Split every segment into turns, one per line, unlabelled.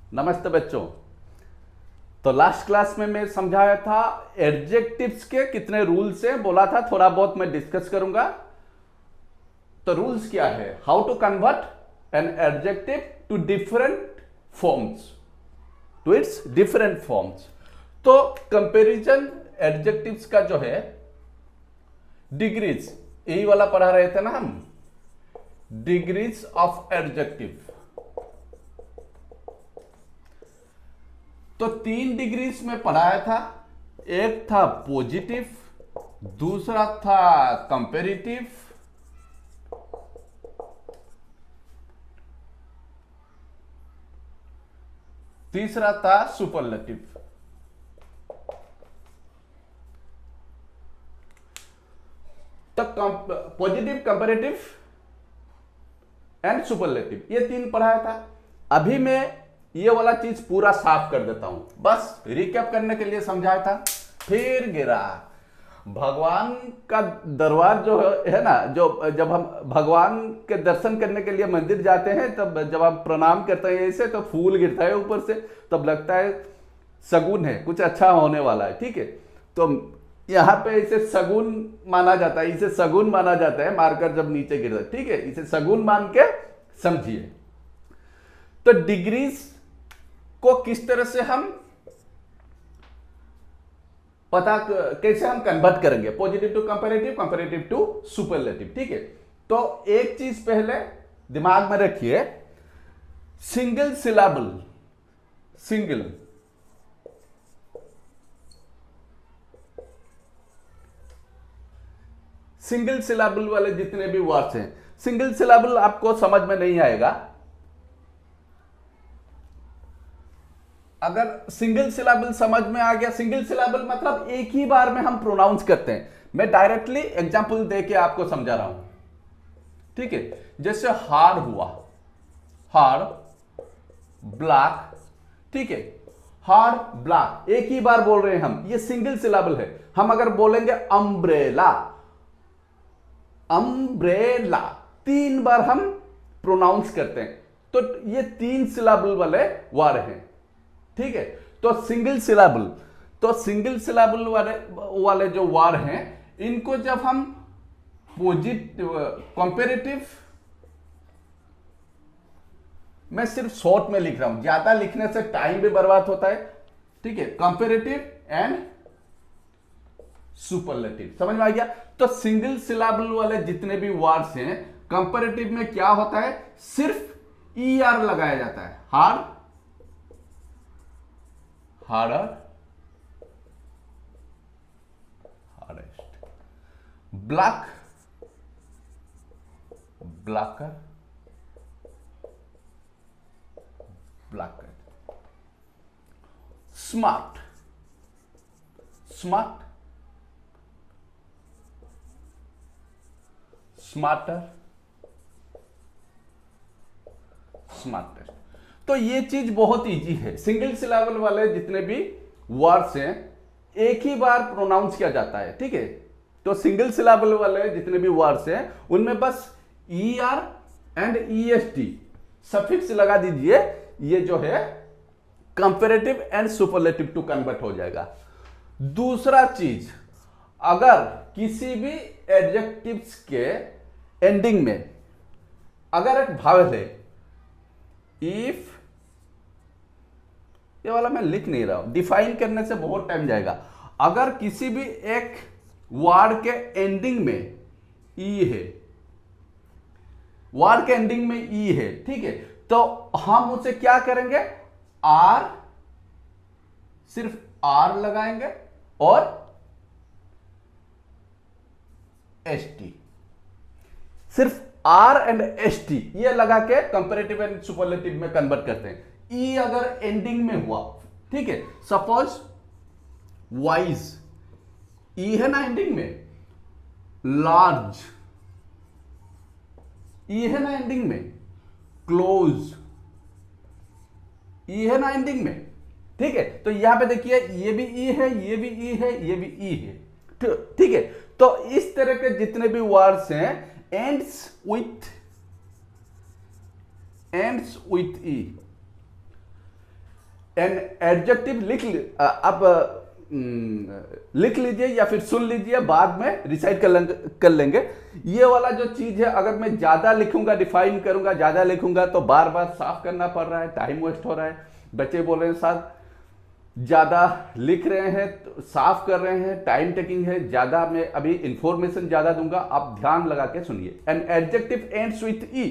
नमस्ते बच्चों। तो लास्ट क्लास में मैं समझाया था एडजेक्टिव्स के कितने रूल्स हैं, बोला था थोड़ा बहुत मैं डिस्कस करूंगा। तो रूल्स क्या है? How to convert an adjective to different forms, to its different forms. तो कंपैरिजन एडजेक्टिव्स का जो है डिग्रीज, यही वाला पढ़ा रहे थे ना हम, डिग्रीज ऑफ एडजेक्टिव। तो 3 डिग्रीज में पढ़ाया था। एक था पॉजिटिव, दूसरा था कंपैरेटिव, तीसरा था सुपरलेटिव। तो पॉजिटिव, कंपैरेटिव एंड सुपरलेटिव, ये 3 पढ़ाया था। अभी मैं ये वाला चीज पूरा साफ कर देता हूं, बस रिकैप करने के लिए समझाया था। फिर गिरा भगवान का दरबार जो है ना, जो जब हम भगवान के दर्शन करने के लिए मंदिर जाते हैं, तब जब हम प्रणाम करते हैं ऐसे, तो फूल गिरता है ऊपर से, तब लगता है शगुन है, कुछ अच्छा होने वाला है। ठीक है, तो यहां पे इसे शगुन माना जाता है, इसे शगुन माना जाता है, मारकर जब नीचे गिरता है। ठीक है, इसे शगुन मान के समझिए। तो डिग्रीज को किस तरह से हम पता, कैसे हम कन्वर्ट करेंगे, positive to comparative, comparative to superlative. ठीक है, तो एक चीज पहले दिमाग में रखिए, single syllable, single single syllable वाले जितने भी वर्ड्स हैं, सिंगल सिलेबल आपको समझ में नहीं आएगा। अगर सिंगल सिलेबल समझ में आ गया, सिंगल सिलेबल मतलब एक ही बार में हम प्रोनाउंस करते हैं। मैं डायरेक्टली एग्जांपल देके आपको समझा रहा हूं। ठीक है, जैसे हार्ड हुआ, हार्ड, ब्लैक। ठीक है, हार्ड ब्लैक एक ही बार बोल रहे हैं हम, ये सिंगल सिलेबल है। हम अगर बोलेंगे अम्ब्रेला, अम्ब्रेला 3 बार हम प्रोनाउंस करते हैं, तो ये 3 सिलेबल वाले वर्ड हैं। ठीक है, तो सिंगल सिलेबल, तो सिंगल सिलेबल वाले जो वर्ड हैं, इनको जब हम पॉजिटिव, कंपैरेटिव, मैं सिर्फ शॉर्ट में लिख रहा हूं, ज्यादा लिखने से टाइम भी बर्बाद होता है। ठीक है, कंपैरेटिव एंड सुपरलेटिव, समझ में आ गया? तो सिंगल सिलेबल वाले जितने भी वर्ड्स हैं, कंपैरेटिव में क्या होता है, सिर्फ ईआर लगाया जाता है। Hard, harder, hardest, black, blacker, blacker, smart, smart, smarter, smartest. तो ये चीज बहुत इजी है। सिंगल सिलेबल वाले जितने भी वर्ड्स हैं, एक ही बार प्रोनाउंस किया जाता है। ठीक है, तो सिंगल सिलेबल वाले जितने भी वर्ड्स हैं, उनमें बस ER एंड EST सफिक्स लगा दीजिए, ये जो है comparative and superlative to convert हो जाएगा। दूसरा चीज, अगर किसी भी एडजेक्टिव्स के एंडिंग में अगर एक भावल है, इफ, ये वाला मैं लिख नहीं रहा हूं, डिफाइन करने से बहुत टाइम जाएगा। अगर किसी भी एक वर्ड के एंडिंग में ई है, वर्ड के एंडिंग में ई है, ठीक है, तो हम उसे क्या करेंगे, आर, सिर्फ आर लगाएंगे और ST, सिर्फ R एंड ST ये लगा के कंपैरेटिव एंड सुपरलेटिव में कन्वर्ट करते हैं। E अगर एंडिंग में हुआ, ठीक है, सपोज वाइज, E है ना एंडिंग में, लार्ज, E है ना एंडिंग में, क्लोज, E है ना एंडिंग में। ठीक है, तो यहां पे देखिए, ये भी E है, ये भी E है, ये भी E है। ठीक है, तो इस तरह के जितने भी वर्ड्स हैं, ends with E, an adjective आप लिख लीजिए या फिर सुन लीजिए, बाद में रिसाइट कर लेंगे। ये वाला जो चीज है, अगर मैं ज्यादा लिखूंगा, डिफाइन करूंगा, ज्यादा लिखूंगा तो बार बार साफ करना पड़ रहा है, टाइम वेस्ट हो रहा है। बच्चे बोल रहे हैं सर ज्यादा लिख रहे हैं, तो साफ कर रहे हैं, टाइम टेकिंग है ज्यादा, मैं अभी इंफॉर्मेशन ज्यादा दूंगा, आप ध्यान लगा के सुनिए। एन एडजेक्टिव एंड्स विथ ई,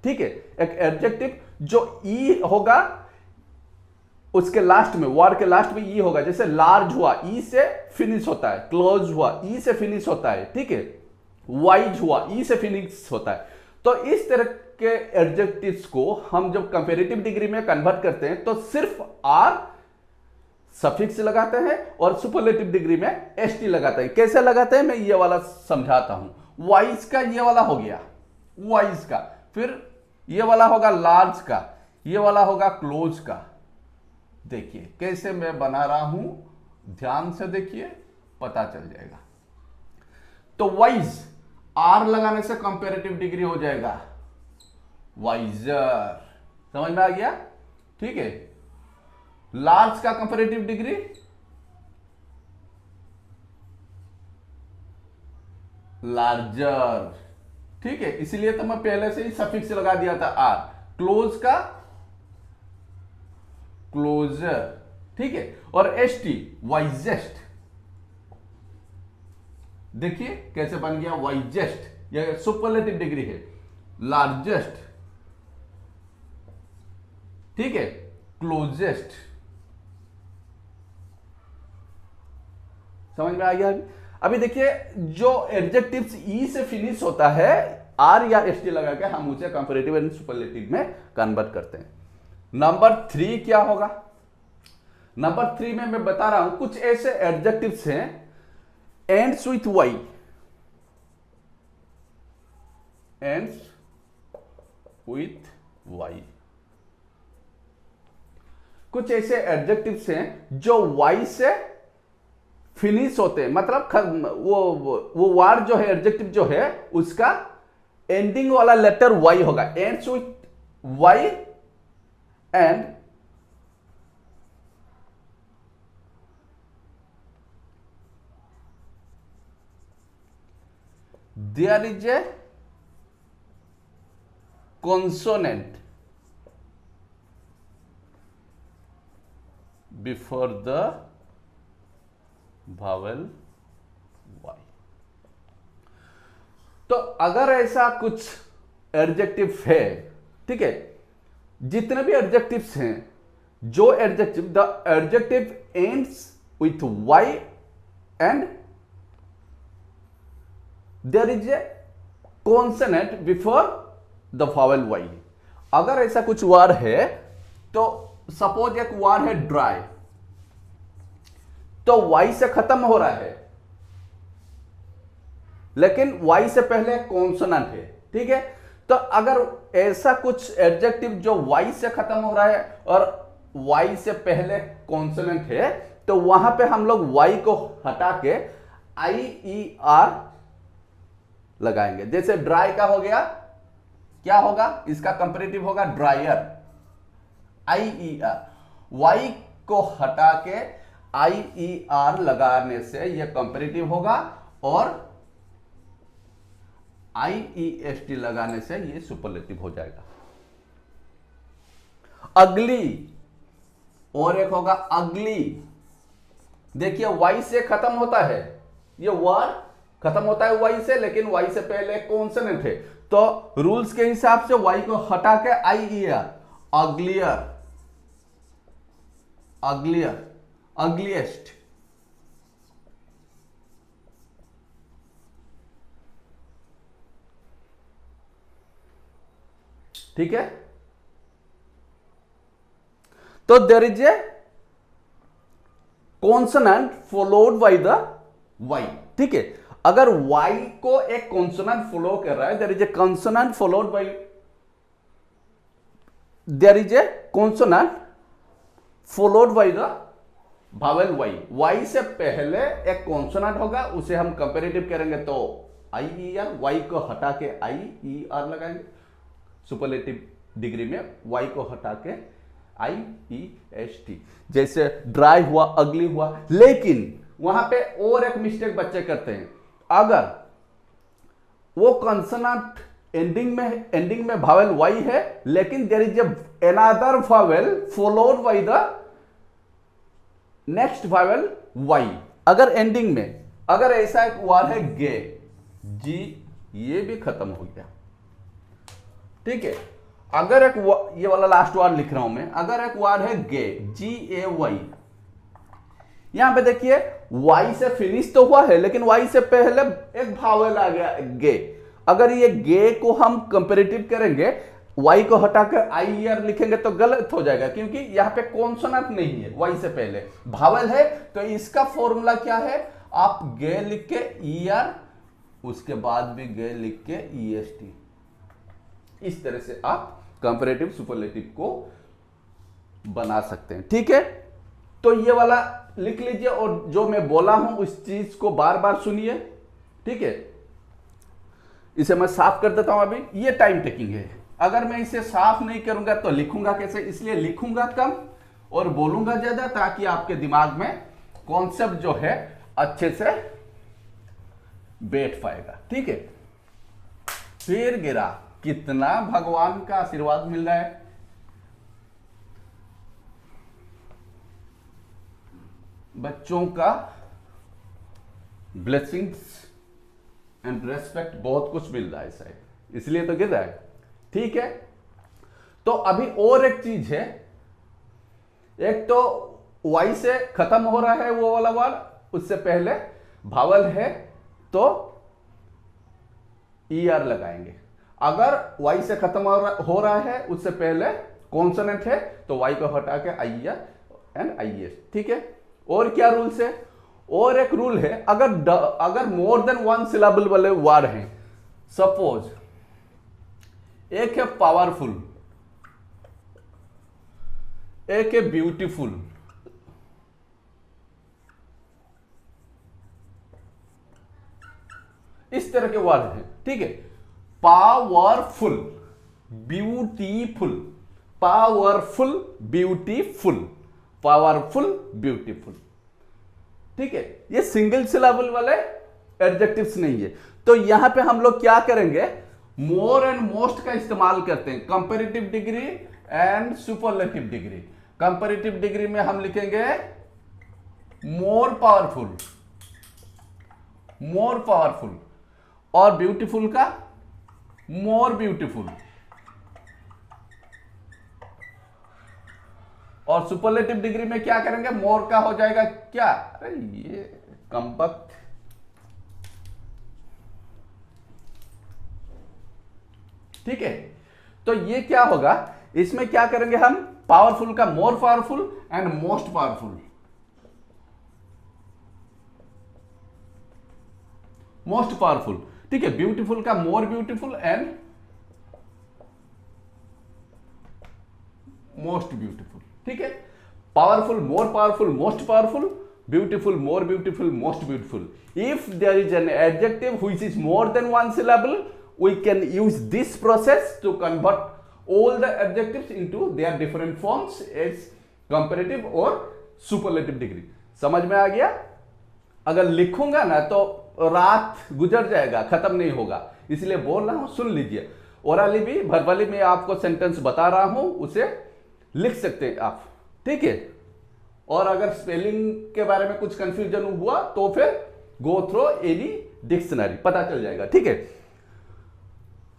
ठीक है। एक एडजेक्टिव जो ई होगा उसके लास्ट में, वर्ड के लास्ट में ई होगा। जैसे लार्ज हुआ, ई से फिनिश होता है। क्लोज हुआ, ई से फिनिश होता है, ठीक है। वाइज हुआ, ई से फिनिश होता है। तो इस तरह के एडजेक्टिव्स को हम जब कंपैरेटिव डिग्री में कन्वर्ट करते हैं तो सिर्फ आर सफिक्स लगाते हैं और सुपरलेटिव डिग्री में एसटी लगाते हैं। कैसे लगाते हैं मैं ये वाला समझाता हूं। वाइज का ये वाला हो गया, वाइज का, फिर ये वाला होगा लार्ज का, ये वाला होगा क्लोज का। देखिए कैसे मैं बना रहा हूं, ध्यान से देखिए, पता चल जाएगा। तो वाइज आर लगाने से कंपैरेटिव डिग्री हो जाएगा वाइजर, समझ में आ गया, ठीक है। लार्ज का कंपैरेटिव डिग्री लार्जर, ठीक है। इसलिए तो मैं पहले से ही सफिक्स लगा दिया था आर। क्लोज का क्लोजर, ठीक है। और एसटी वाइजेस्ट, देखिए कैसे बन गया वाइजेस्ट, यह सुपरलेटिव डिग्री है। लार्जेस्ट, ठीक है। क्लोजेस्ट, समझ में आ गया। अभी देखिए जो एडजेक्टिव्स ई से फिनिश होता है, आर या एसटी लगा के हम उसे कंपैरेटिव एंड सुपरलेटिव में कन्वर्ट करते हैं। नंबर 3 क्या होगा? नंबर 3 में मैं बता रहा हूं कुछ ऐसे एडजेक्टिव्स हैं ends with y, ends with y. कुछ ऐसे एडजेक्टिव्स हैं जो वाई से फिनिश होते हैं, मतलब वो वर्ड जो है, एडजेक्टिव जो है, उसका एंडिंग वाला लेटर वाई होगा। Ends with y and there is a consonant before the vowel y। तो अगर ऐसा कुछ एडजेक्टिव है, ठीक है, जितने भी एडजेक्टिव्स हैं, जो adjective the adjective ends with y and there is a consonant before the vowel y। अगर ऐसा कुछ वर्ड है, तो सपोज एक वर्ड है ड्राई, तो y से खत्म हो रहा है, लेकिन y से पहले कॉन्सोनेंट है, ठीक है। तो अगर ऐसा कुछ एडजेक्टिव जो y से खत्म हो रहा है और y से पहले कॉन्सोनेंट है, तो वहां पे हम लोग y को हटा के IER लगाएंगे। जैसे ड्राई का हो गया, क्या होगा, इसका कंपैरेटिव होगा ड्रायर, IER। y को हटा के IER लगाने से यह कंपैरेटिव होगा और IEST लगाने से यह सुपरलेटिव हो जाएगा। अगली, और एक होगा अगली। देखिए y से खत्म होता है, यह वर्ड खत्म होता है y से, लेकिन y से पहले कॉन्सोनेंट है, तो रूल्स के हिसाब से y को हटा के IER, अग्लियर, अग्लियर, अग्लिएस्ट, ठीक है। तो there is a consonant followed by the y, ठीक है। अगर y को एक कॉन्सोनेंट फॉलो कर रहा है, there is a consonant followed by, there is a consonant followed by the vowel y। y से पहले एक कॉन्सोनेंट होगा, उसे हम कंपैरेटिव करेंगे तो IER, y को हटा के IER लगाएंगे। सुपरलेटिव डिग्री में y को हटा के IEST। जैसे ड्राई हुआ, अगली हुआ। लेकिन वहां पे और एक मिस्टेक बच्चे करते हैं, अगर वो कंसोनेंट एंडिंग में वावेल वाई है, लेकिन there is another vowel followed by the next vowel y. अगर एंडिंग में अगर ऐसा एक वर्ड है गे, जी, ये भी खत्म हो गया, ठीक है। अगर एक ये वाला लास्ट वर्ड लिख रहा हूं मैं, अगर एक वर्ड है गे, GAY, यहां पे देखिए वाई से फिनिश तो हुआ है, लेकिन वाई से पहले एक वावेल आ गया गे। अगर ये गे को हम कंपैरेटिव करेंगे, वाई को हटाकर IER लिखेंगे तो गलत हो जाएगा, क्योंकि यहां पे कॉन्सोनेंट नहीं है, वाई से पहले वावेल है। तो इसका फॉर्मूला क्या है, आप गे लिख के ER, उसके बाद भी गे लिख के EST। इस तरह से आप कंपैरेटिव सुपरलेटिव को बना सकते हैं, ठीक है। तो ये वाला लिख लीजिए, और जो मैं बोला हूं उस चीज को बार बार सुनिए, ठीक है। इसे मैं साफ कर देता हूं। अभी ये टाइम टेकिंग है, अगर मैं इसे साफ नहीं करूंगा तो लिखूंगा कैसे, इसलिए लिखूंगा कम और बोलूंगा ज्यादा, ताकि आपके दिमाग में कॉन्सेप्ट जो है अच्छे से बैठ पाएगा, ठीक है। फिर गिरा, कितना भगवान का आशीर्वाद मिल रहा है। बच्चों का ब्लेसिंग्स एंड रेस्पेक्ट बहुत कुछ मिल रहा है शायद, इसलिए तो गिर रहा है, ठीक है। तो अभी और एक चीज है, एक तो वाई से खत्म हो रहा है वो वाला वर्ड, उससे पहले वावल है तो ER लगाएंगे। अगर वाई से खत्म हो रहा है, उससे पहले कॉन्सोनेंट है, तो वाई को हटा के IER एंड IES, ठीक है। और क्या रूल्स है, और एक रूल है, अगर मोर देन वन सिलेबल वाले वर्ड हैं, सपोज एक है पावरफुल, एक है ब्यूटीफुल, इस तरह के वर्ड हैं, ठीक है। Powerful, beautiful, powerful, beautiful, powerful, beautiful, ठीक है। ये सिंगल सिलेबल वाले एडजेक्टिव्स नहीं है। तो यहां पे हम लोग क्या करेंगे, मोर एंड मोस्ट का इस्तेमाल करते हैं, comparative degree and superlative degree. Comparative degree में हम लिखेंगे मोर पावरफुल, मोर पावरफुल, और ब्यूटीफुल का मोर ब्यूटीफुल, और सुपरलेटिव डिग्री में क्या करेंगे, मोर का हो जाएगा क्या, अरे ये कमबख्त, ठीक है। तो ये क्या होगा, इसमें क्या करेंगे हम, पावरफुल का more powerful and most powerful, most powerful, ठीक है। ब्यूटीफुल का more beautiful and most beautiful, ठीक है। Powerful, more powerful, most powerful, beautiful, more beautiful, most beautiful. If there is an adjective which is more than one syllable, we can use this process to convert all the adjectives into their different forms as comparative और superlative degree। समझ में आ गया? अगर लिखूंगा ना तो रात गुजर जाएगा, खत्म नहीं होगा, इसलिए बोल रहा हूं, सुन लीजिए। ओरली भी, वर्बली में आपको सेंटेंस बता रहा हूं, उसे लिख सकते हैं आप, ठीक है। और अगर स्पेलिंग के बारे में कुछ कंफ्यूजन हुआ तो फिर गो थ्रू एनी डिक्शनरी, पता चल जाएगा, ठीक है।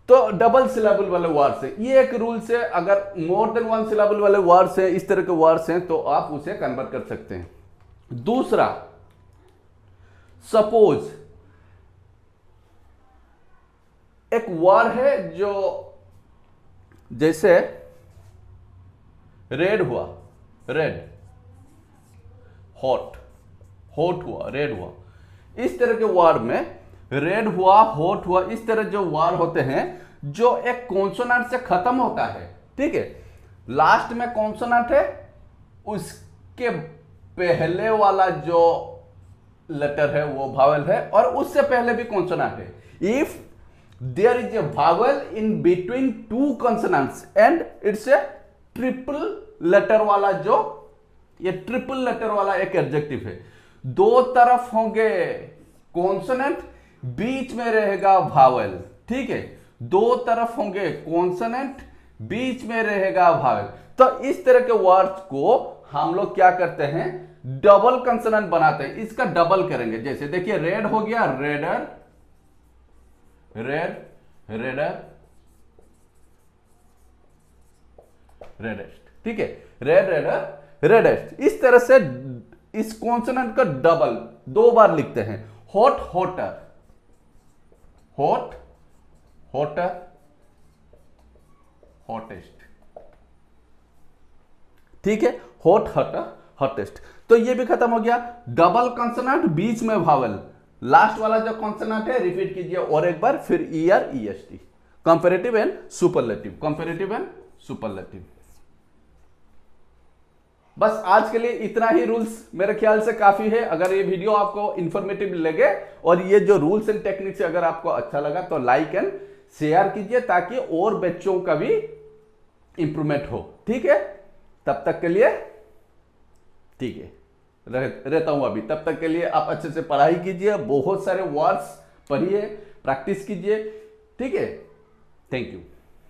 तो डबल सिलेबल वाले वर्ड्स है, ये एक रूल से, अगर मोर देन वन सिलेबल वाले वर्ड्स हैं, इस तरह के वर्ड्स हैं, तो आप उसे कन्वर्ट कर सकते हैं। दूसरा, सपोज एक वर्ड है जो जैसे रेड हुआ, रेड, हॉट, हॉट हुआ, रेड हुआ, इस तरह के वर्ड में रेड हुआ, हॉट हुआ, इस तरह जो वर्ड होते हैं जो एक कॉन्सोनेंट से खत्म होता है, ठीक है। लास्ट में कॉन्सोनेंट है, उसके पहले वाला जो लेटर है वो वावेल है, और उससे पहले भी कॉन्सोनेंट है। If there is a vowel in between two consonants and it's a triple letter वाला जो ये ट्रिपल लेटर वाला एक एडजेक्टिव है, दो तरफ होंगे कॉन्सोनेंट, बीच में रहेगा भावेल, ठीक है, दो तरफ होंगे कॉन्सोनेंट, बीच में रहेगा भावेल। तो इस तरह के वर्ड्स को हम लोग क्या करते हैं, डबल कंसोनेंट बनाते हैं। इसका डबल करेंगे, जैसे देखिए रेड हो गया रेडर, रेड, रेडर, रेडेस्ट, ठीक है, रेड, रेडर, रेडेस्ट। इस तरह से इस कॉन्सोनेंट का डबल दो बार लिखते हैं। Hot, hotter, hot, hotter, hottest, ठीक है, हॉट, हॉटर, हॉटेस्ट। तो ये भी खत्म हो गया। डबल कॉन्सोनेंट, बीच में भावेल, लास्ट वाला जो कॉन्सोनेंट है रिपीट कीजिए और एक बार, फिर ER, EST. Comparative and superlative, comparative and superlative. बस आज के लिए इतना ही रूल्स मेरे ख्याल से काफी है। अगर ये वीडियो आपको इंफॉर्मेटिव लगे और ये जो रूल्स एंड टेक्निक्स अगर आपको अच्छा लगा तो लाइक एंड शेयर कीजिए ताकि और बच्चों का भी इंप्रूवमेंट हो, ठीक है। तब तक के लिए ठीक है, रहता हूं अभी। तब तक के लिए आप अच्छे से पढ़ाई कीजिए, बहुत सारे वर्ड्स पढ़िए, प्रैक्टिस कीजिए, ठीक है। Thank you.